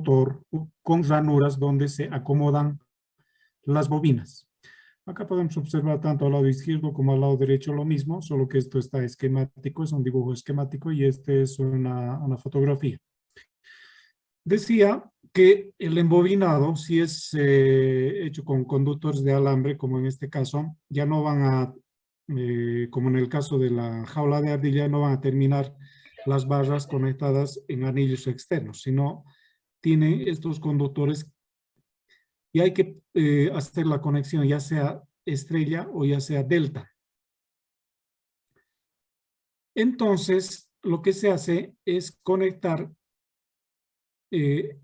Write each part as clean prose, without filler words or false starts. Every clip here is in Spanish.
motor con ranuras donde se acomodan las bobinas. Acá podemos observar tanto al lado izquierdo como al lado derecho lo mismo, solo que esto está esquemático, es un dibujo esquemático y este es una fotografía. Decía que el embobinado, si es hecho con conductores de alambre, como en este caso, ya no van a, como en el caso de la jaula de ardilla, no van a terminar las barras conectadas en anillos externos, sino tienen estos conductores y hay que hacer la conexión ya sea estrella o ya sea delta. Entonces, lo que se hace es conectar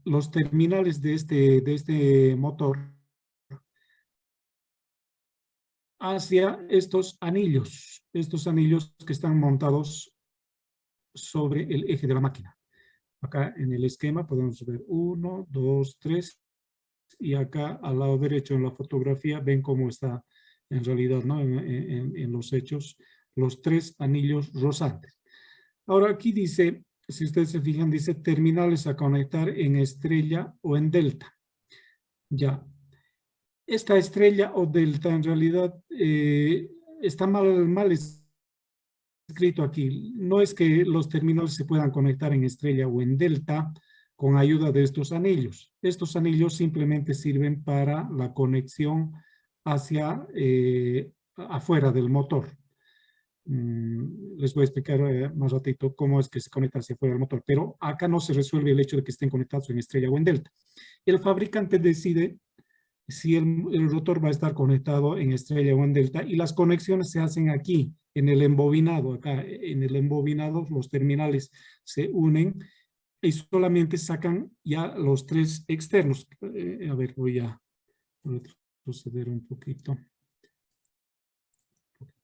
los terminales de este motor hacia estos anillos que están montados sobre el eje de la máquina. Acá en el esquema podemos ver 1, 2, 3 y acá al lado derecho en la fotografía ven cómo está en realidad, ¿no? En los hechos, los 3 anillos rosantes. Ahora aquí dice, si ustedes se fijan, dice terminales a conectar en estrella o en delta. Ya. Esta estrella o delta en realidad está mal escrito aquí. No es que los terminales se puedan conectar en estrella o en delta con ayuda de estos anillos. Estos anillos simplemente sirven para la conexión hacia afuera del motor. Les voy a explicar más ratito cómo es que se conecta hacia afuera del motor, pero acá no se resuelve el hecho de que estén conectados en estrella o en delta. El fabricante decide si el rotor va a estar conectado en estrella o en delta y las conexiones se hacen aquí, en el embobinado. Acá en el embobinado los terminales se unen y solamente sacan ya los 3 externos. A ver, voy a retroceder un poquito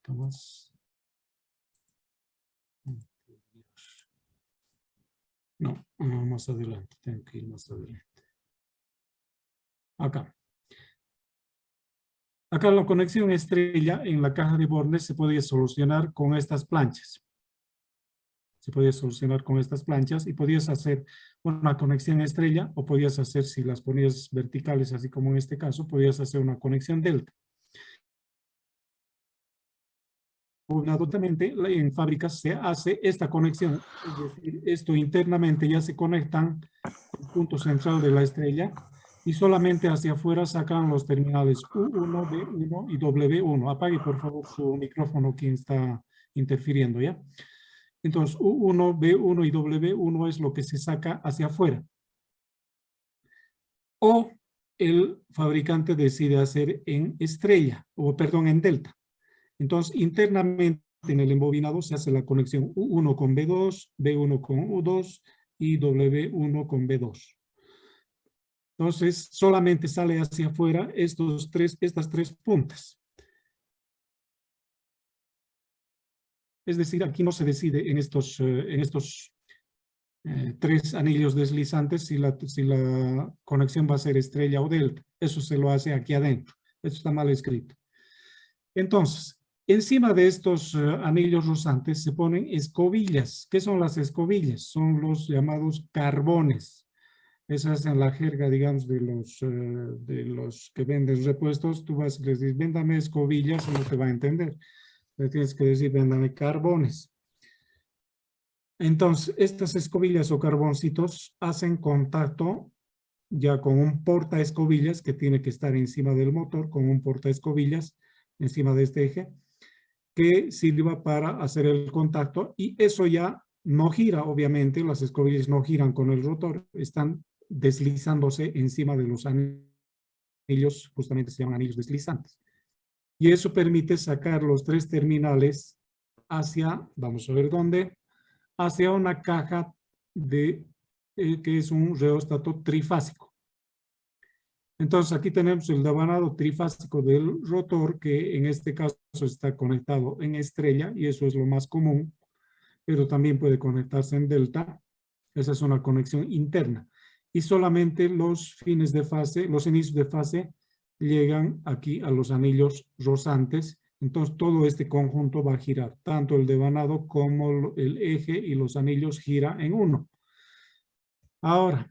más. No, más adelante, tengo que ir más adelante. Acá. Acá la conexión estrella en la caja de bornes se podía solucionar con estas planchas. Se podía solucionar con estas planchas y podías hacer una conexión estrella o podías hacer, si las ponías verticales, así como en este caso, podías hacer una conexión delta. Obviamente, en fábricas se hace esta conexión, es decir, esto internamente ya se conectan el punto central de la estrella y solamente hacia afuera sacan los terminales U1, B1 y W1. Apague por favor su micrófono quien está interfiriendo, ¿ya? Entonces U1, B1 y W1 es lo que se saca hacia afuera. O el fabricante decide hacer en estrella, o perdón, en delta. Entonces, internamente en el embobinado se hace la conexión U1 con B2, B1 con U2 y W1 con B2. Entonces, solamente sale hacia afuera estas 3 puntas. Es decir, aquí no se decide en estos 3 anillos deslizantes si la conexión va a ser estrella o delta. Eso se lo hace aquí adentro. Esto está mal escrito. Entonces, encima de estos anillos rosantes se ponen escobillas. ¿Qué son las escobillas? Son los llamados carbones. Esa es en la jerga, digamos, de los que venden repuestos. Tú vas y les dices, véndame escobillas, y no te va a entender. Le tienes que decir, véndame carbones. Entonces, estas escobillas o carboncitos hacen contacto ya con un portaescobillas que tiene que estar encima del motor, con un portaescobillas encima de este eje, que sirva para hacer el contacto y eso ya no gira, obviamente, las escobillas no giran con el rotor, están deslizándose encima de los anillos, justamente se llaman anillos deslizantes. Y eso permite sacar los 3 terminales hacia, vamos a ver dónde, hacia una caja que es un reóstato trifásico. Entonces aquí tenemos el devanado trifásico del rotor que en este caso está conectado en estrella y eso es lo más común, pero también puede conectarse en delta. Esa es una conexión interna. Y solamente los fines de fase, los inicios de fase llegan aquí a los anillos rosantes. Entonces todo este conjunto va a girar, tanto el devanado como el eje y los anillos gira en uno. Ahora,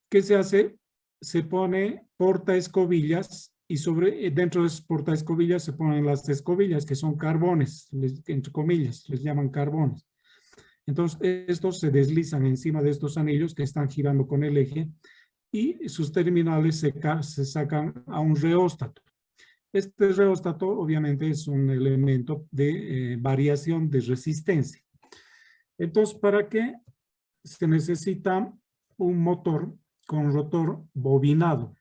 ¿Qué se hace? Se pone portaescobillas y dentro de esos portaescobillas se ponen las escobillas, que son carbones, entre comillas, les llaman carbones. Entonces, estos se deslizan encima de estos anillos que están girando con el eje y sus terminales se sacan a un reóstato. Este reóstato obviamente es un elemento de variación de resistencia. Entonces, ¿para qué se necesita un motor con rotor bobinado?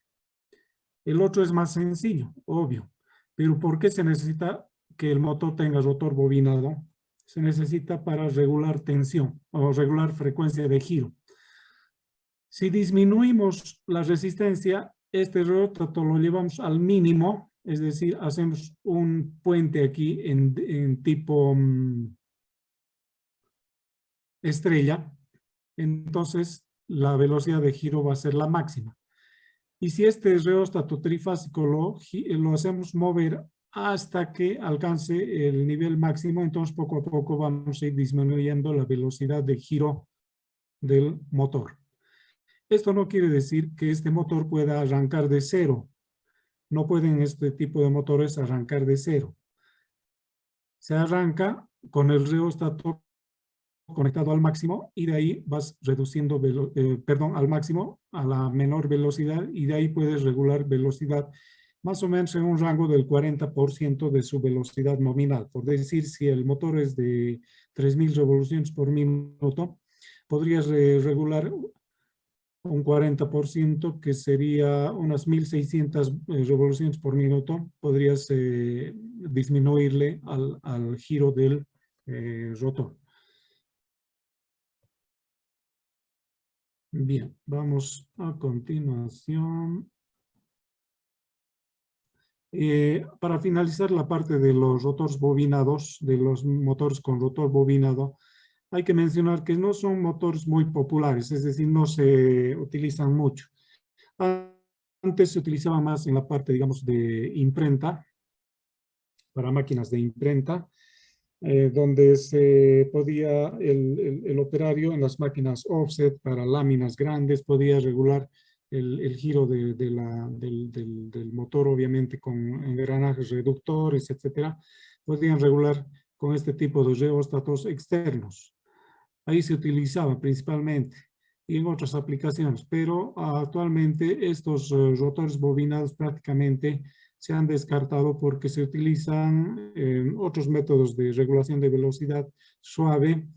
El otro es más sencillo, obvio. Pero ¿por qué se necesita que el motor tenga rotor bobinado? Se necesita para regular tensión o regular frecuencia de giro. Si disminuimos la resistencia, este rotor lo llevamos al mínimo, es decir, hacemos un puente aquí en tipo estrella, entonces la velocidad de giro va a ser la máxima. Y si este reóstato trifásico lo hacemos mover hasta que alcance el nivel máximo, entonces poco a poco vamos a ir disminuyendo la velocidad de giro del motor. Esto no quiere decir que este motor pueda arrancar de cero. No pueden este tipo de motores arrancar de cero. Se arranca con el reóstato conectado al máximo y de ahí vas reduciendo, al máximo, a la menor velocidad y de ahí puedes regular velocidad más o menos en un rango del 40% de su velocidad nominal. Por decir, si el motor es de 3000 revoluciones por minuto, podrías regular un 40%, que sería unas 1600 revoluciones por minuto, podrías disminuirle al giro del rotor. Bien, vamos a continuación. Para finalizar la parte de los rotores bobinados, de los motores con rotor bobinado, hay que mencionar que no son motores muy populares, es decir, no se utilizan mucho. Antes se utilizaba más en la parte, digamos, de imprenta, para máquinas de imprenta, donde se podía, el operario en las máquinas offset para láminas grandes podía regular el giro del motor, obviamente con engranajes reductores, etcétera. Podían regular con este tipo de reóstatos externos. Ahí se utilizaba principalmente y en otras aplicaciones, pero actualmente estos rotores bobinados prácticamente se han descartado porque se utilizan otros métodos de regulación de velocidad suave,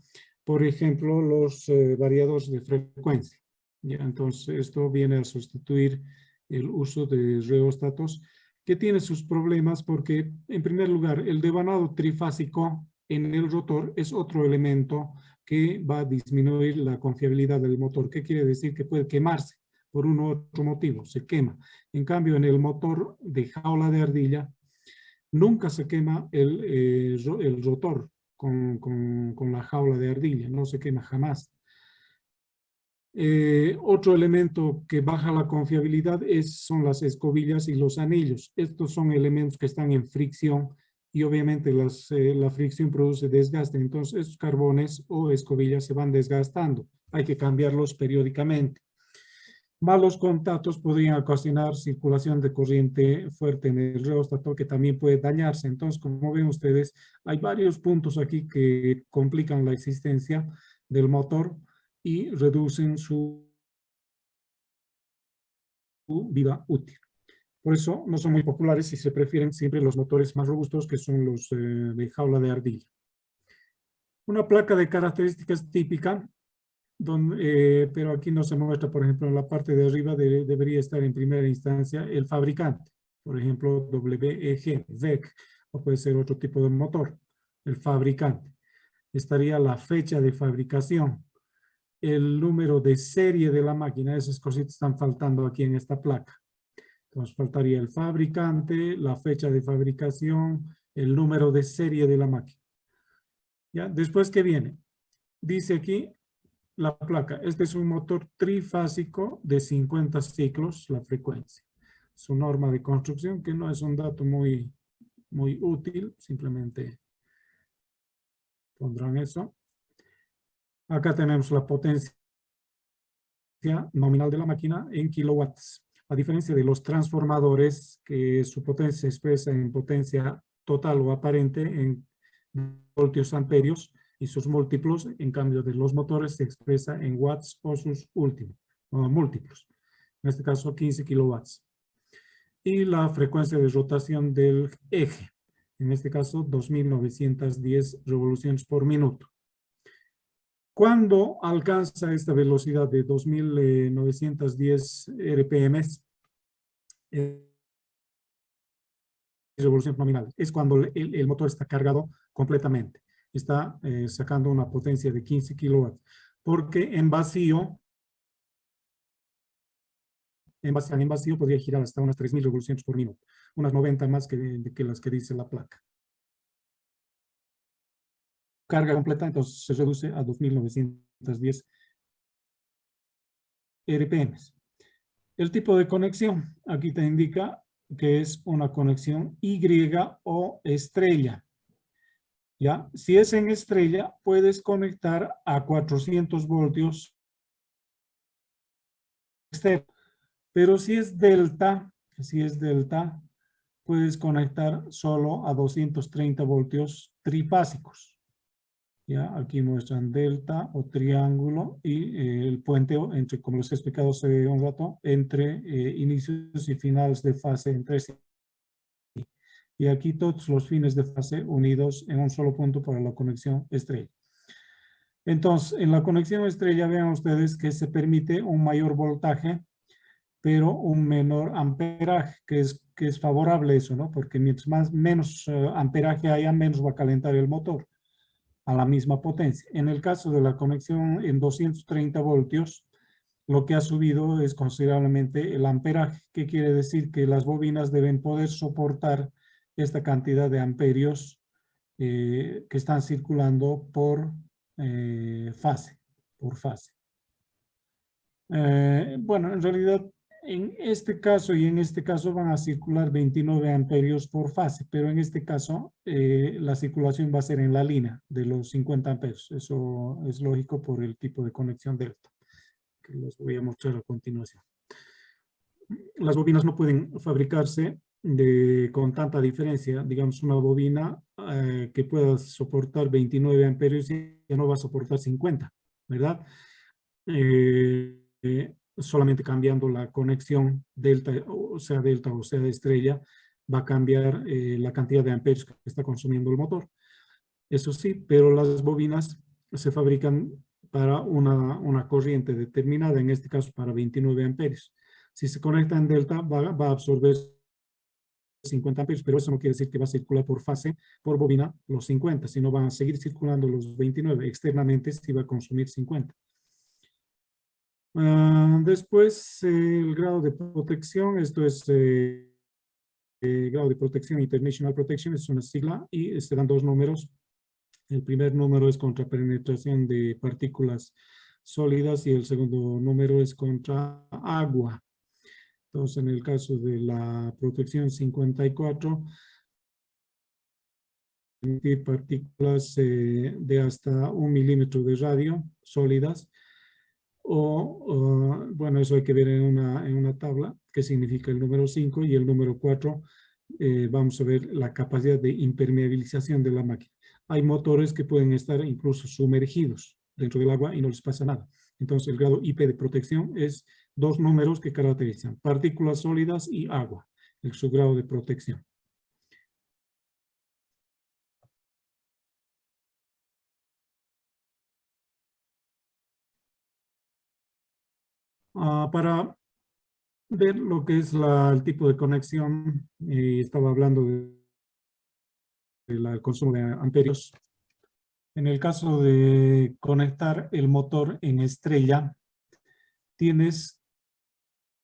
por ejemplo, los variadores de frecuencia. ¿Ya? Entonces, esto viene a sustituir el uso de reóstatos, que tiene sus problemas porque, en primer lugar, el devanado trifásico en el rotor es otro elemento que va a disminuir la confiabilidad del motor. ¿Qué quiere decir? Que puede quemarse por un u otro motivo, se quema. En cambio, en el motor de jaula de ardilla, nunca se quema el rotor con la jaula de ardilla, no se quema jamás. Otro elemento que baja la confiabilidad son las escobillas y los anillos. Estos son elementos que están en fricción y obviamente la fricción produce desgaste. Entonces estos carbones o escobillas se van desgastando. Hay que cambiarlos periódicamente. Malos contactos podrían ocasionar circulación de corriente fuerte en el reóstato, que también puede dañarse. Entonces, como ven ustedes, hay varios puntos aquí que complican la existencia del motor y reducen su vida útil. Por eso no son muy populares y se prefieren siempre los motores más robustos, que son los de jaula de ardilla. Una placa de características típica, pero aquí no se muestra, por ejemplo, en la parte de arriba debería estar en primera instancia el fabricante, por ejemplo, WEG, VEC, o puede ser otro tipo de motor, el fabricante. Estaría la fecha de fabricación, el número de serie de la máquina, esas cositas están faltando aquí en esta placa. Entonces faltaría el fabricante, la fecha de fabricación, el número de serie de la máquina. ¿Ya? Después, ¿qué viene? Dice aquí la placa. Este es un motor trifásico de 50 ciclos, la frecuencia. Su norma de construcción, que no es un dato muy útil, simplemente pondrán eso. Acá tenemos la potencia nominal de la máquina en kilowatts. A diferencia de los transformadores, que su potencia se expresa en potencia total o aparente en voltios amperios y sus múltiplos, en cambio de los motores se expresa en watts o sus múltiplos. En este caso 15 kilowatts. Y la frecuencia de rotación del eje, en este caso 2.910 revoluciones por minuto. Cuando alcanza esta velocidad de 2.910 RPM, revolución nominal, es cuando el motor está cargado completamente. Está sacando una potencia de 15 kilowatts. Porque en vacío podría girar hasta unas 3.000 revoluciones por minuto. Unas 90 más que las que dice la placa. Carga completa, entonces se reduce a 2.910 RPM. El tipo de conexión, aquí te indica que es una conexión Y o estrella. ¿Ya? Si es en estrella, puedes conectar a 400 voltios externo. Pero si es delta, puedes conectar solo a 230 voltios trifásicos. ¿Ya? Aquí muestran delta o triángulo y el puente entre, como les he explicado hace un rato, entre inicios y finales de fase entre sí. Y aquí todos los fines de fase unidos en un solo punto para la conexión estrella. Entonces, en la conexión estrella vean ustedes que se permite un mayor voltaje, pero un menor amperaje, que es favorable eso, ¿no? Porque mientras menos amperaje haya, menos va a calentar el motor a la misma potencia. En el caso de la conexión en 230 voltios, lo que ha subido es considerablemente el amperaje, que quiere decir que las bobinas deben poder soportar esta cantidad de amperios que están circulando por fase. Bueno, en realidad en este caso y en este caso van a circular 29 amperios por fase, pero en este caso la circulación va a ser en la línea de los 50 amperios. Eso es lógico por el tipo de conexión delta, que les voy a mostrar a continuación. Las bobinas no pueden fabricarse con tanta diferencia. Digamos, una bobina que pueda soportar 29 amperios ya no va a soportar 50, ¿verdad? Solamente cambiando la conexión delta o sea estrella, va a cambiar la cantidad de amperios que está consumiendo el motor. Eso sí, pero las bobinas se fabrican para una corriente determinada, en este caso para 29 amperios. Si se conecta en delta, va a absorber 50 amperios, pero eso no quiere decir que va a circular por fase, por bobina, los 50, sino van a seguir circulando los 29. Externamente sí va a consumir 50. Después, el grado de protección, esto es grado de protección, International Protection, es una sigla y se dan dos números. El primer número es contra penetración de partículas sólidas y el segundo número es contra agua. Entonces, en el caso de la protección 54, emitir partículas de hasta 1 milímetro de radio sólidas, bueno, eso hay que ver en una tabla, que significa el número 5, y el número 4, vamos a ver la capacidad de impermeabilización de la máquina. Hay motores que pueden estar incluso sumergidos dentro del agua y no les pasa nada. Entonces, el grado IP de protección es dos números que caracterizan partículas sólidas y agua, su grado de protección. Para ver lo que es el tipo de conexión, estaba hablando del consumo de amperios. En el caso de conectar el motor en estrella, tienes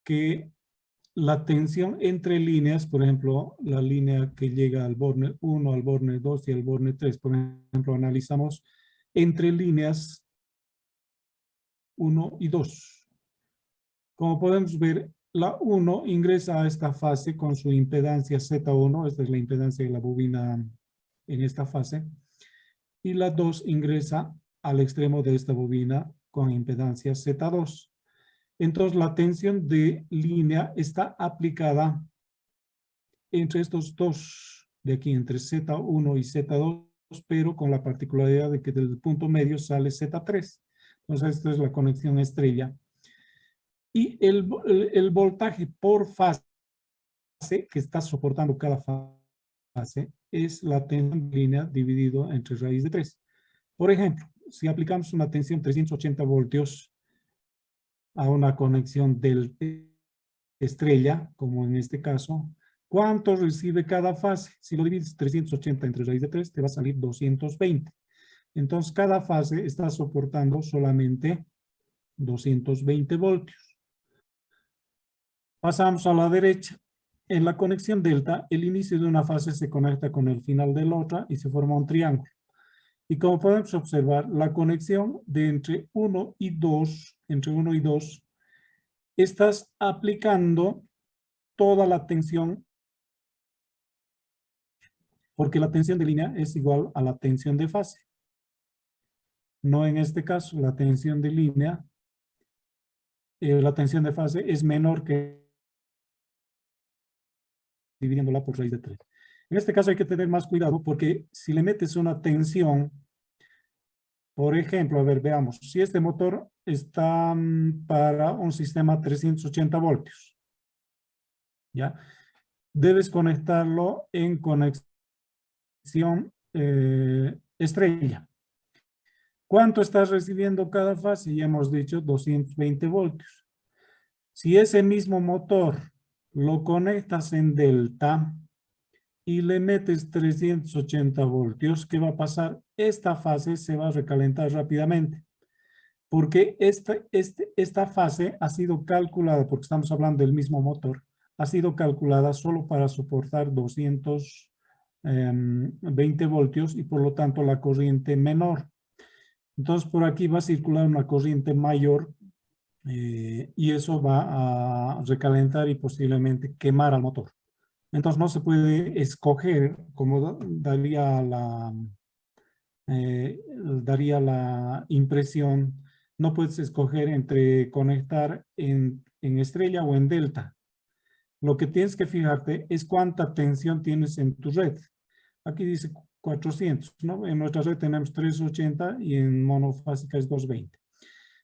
que la tensión entre líneas, por ejemplo, la línea que llega al borne 1, al borne 2 y al borne 3, por ejemplo, analizamos entre líneas 1 y 2. Como podemos ver, la 1 ingresa a esta fase con su impedancia Z1, esta es la impedancia de la bobina en esta fase, y la 2 ingresa al extremo de esta bobina con impedancia Z2. Entonces la tensión de línea está aplicada entre estos dos de aquí, entre Z1 y Z2, pero con la particularidad de que del punto medio sale Z3. Entonces esta es la conexión estrella. Y el voltaje por fase que está soportando cada fase es la tensión de línea dividido entre raíz de 3. Por ejemplo, si aplicamos una tensión 380 voltios a una conexión del estrella, como en este caso, ¿cuánto recibe cada fase? Si lo divides 380 entre raíz de 3, te va a salir 220. Entonces, cada fase está soportando solamente 220 voltios. Pasamos a la derecha. En la conexión delta, el inicio de una fase se conecta con el final de la otra y se forma un triángulo. Y como podemos observar, la conexión de entre 1 y 2, estás aplicando toda la tensión, porque la tensión de línea es igual a la tensión de fase. No en este caso, la tensión de línea, la tensión de fase es menor que dividiéndola por raíz de 3. En este caso hay que tener más cuidado porque si le metes una tensión, por ejemplo, a ver, veamos, si este motor está para un sistema 380 voltios, ¿ya? Debes conectarlo en conexión estrella. ¿Cuánto estás recibiendo cada fase? Ya hemos dicho 220 voltios. Si ese mismo motor lo conectas en delta y le metes 380 voltios, ¿qué va a pasar? Esta fase se va a recalentar rápidamente. Porque esta fase ha sido calculada, porque estamos hablando del mismo motor, ha sido calculada solo para soportar 220 voltios y por lo tanto la corriente menor. Entonces por aquí va a circular una corriente mayor y eso va a recalentar y posiblemente quemar al motor. Entonces no se puede escoger como daría la impresión, no puedes escoger entre conectar en estrella o en delta. Lo que tienes que fijarte es cuánta tensión tienes en tu red. Aquí dice 400, ¿no? En nuestra red tenemos 380 y en monofásica es 220.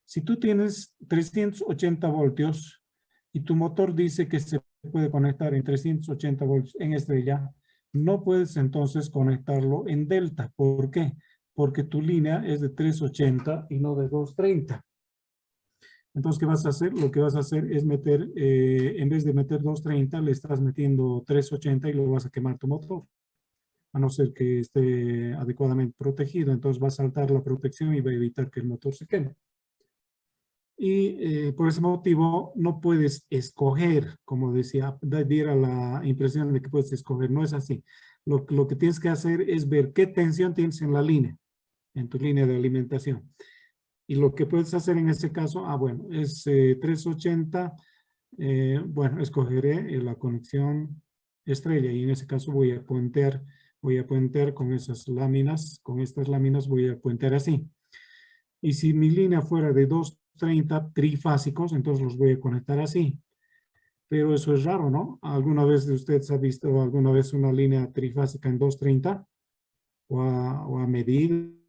Si tú tienes 380 voltios y tu motor dice que se puede conectar en 380 voltios en estrella, no puedes entonces conectarlo en delta. ¿Por qué? Porque tu línea es de 380 y no de 230. Entonces, ¿qué vas a hacer? Lo que vas a hacer es meter, en vez de meter 230, le estás metiendo 380 y luego vas a quemar tu motor. A no ser que esté adecuadamente protegido, entonces va a saltar la protección y va a evitar que el motor se queme. Y por ese motivo no puedes escoger, como decía, diera la impresión de que puedes escoger, no es así. Lo que tienes que hacer es ver qué tensión tienes en la línea, en tu línea de alimentación. Y lo que puedes hacer en ese caso, bueno, es 380, bueno, escogeré la conexión estrella y en ese caso voy a puentear con esas láminas, con estas láminas voy a puentear así. Y si mi línea fuera de 230 trifásicos, entonces los voy a conectar así. Pero eso es raro, ¿no? ¿Alguna vez de ustedes ha visto alguna vez una línea trifásica en 230? O a medir.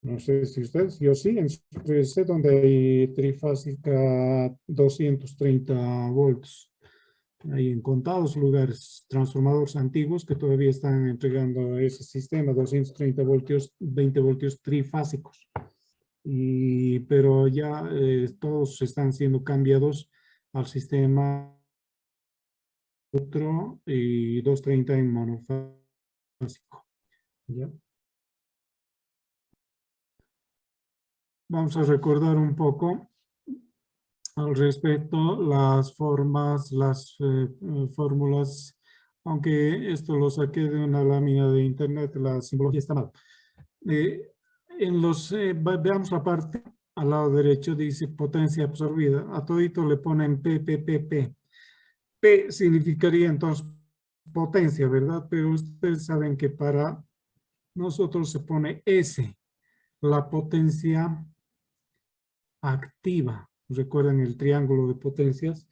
No sé si ustedes, yo sí, en sé donde hay trifásica 230 volts. Hay en contados lugares transformadores antiguos que todavía están entregando ese sistema, 230 voltios, 20 voltios trifásicos. Pero ya todos están siendo cambiados al sistema otro y 230 en monofásico. ¿Ya? Vamos a recordar un poco al respecto las formas, las fórmulas, aunque esto lo saqué de una lámina de internet, la simbología está mal. Veamos la parte al lado derecho, dice potencia absorbida. A todito le ponen P. P significaría entonces potencia, ¿verdad? Pero ustedes saben que para nosotros se pone S, la potencia activa. Recuerden el triángulo de potencias.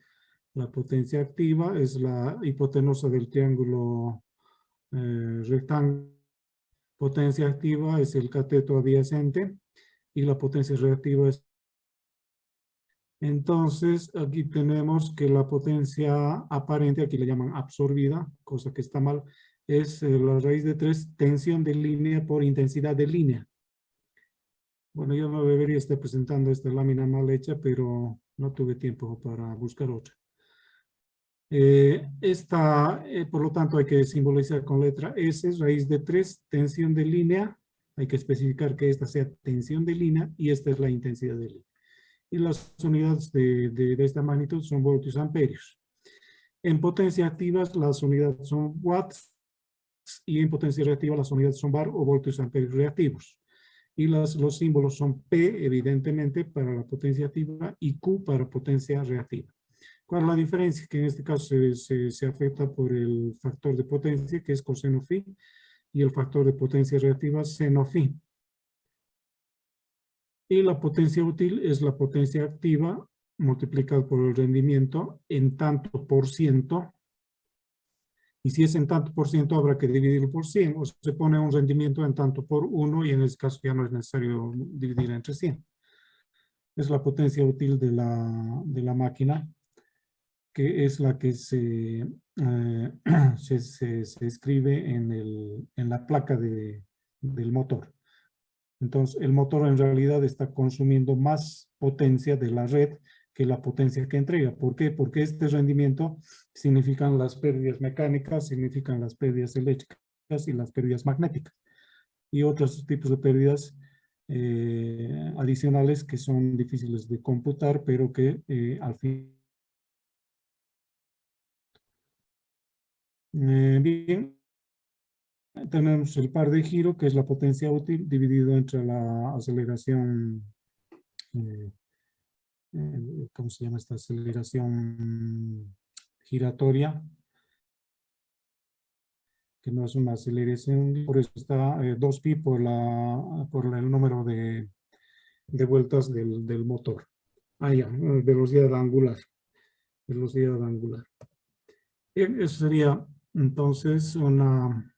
La potencia activa es la hipotenusa del triángulo rectángulo. Potencia activa es el cateto adyacente y la potencia reactiva es... Entonces, aquí tenemos que la potencia aparente, aquí le llaman absorbida, cosa que está mal, es la raíz de 3, tensión de línea por intensidad de línea. Bueno, yo no debería estar presentando esta lámina mal hecha, pero no tuve tiempo para buscar otra. Por lo tanto, hay que simbolizar con letra S, raíz de 3, tensión de línea. Hay que especificar que esta sea tensión de línea y esta es la intensidad de línea. Y las unidades de esta magnitud son voltios amperios. En potencia activa las unidades son watts y en potencia reactiva las unidades son bar o voltios amperios reactivos. Y los símbolos son P, evidentemente, para la potencia activa y Q para potencia reactiva. ¿Cuál es la diferencia? Que en este caso se afecta por el factor de potencia, que es coseno phi, y el factor de potencia reactiva, seno phi. Y la potencia útil es la potencia activa multiplicada por el rendimiento en tanto por ciento. Y si es en tanto por ciento, habrá que dividirlo por 100. O se pone un rendimiento en tanto por 1 y en este caso ya no es necesario dividir entre 100. Es la potencia útil de la máquina, que es la que se escribe en la placa del motor. Entonces, el motor en realidad está consumiendo más potencia de la red que la potencia que entrega. ¿Por qué? Porque este rendimiento significan las pérdidas mecánicas, significan las pérdidas eléctricas y las pérdidas magnéticas. Y otros tipos de pérdidas adicionales que son difíciles de computar, pero que al fin... bien, tenemos el par de giro, que es la potencia útil, dividido entre la aceleración, ¿cómo se llama esta aceleración giratoria? Que no es una aceleración, por eso está 2pi por el número de vueltas del motor. Ah, ya, velocidad angular. Velocidad angular. Bien, eso sería entonces una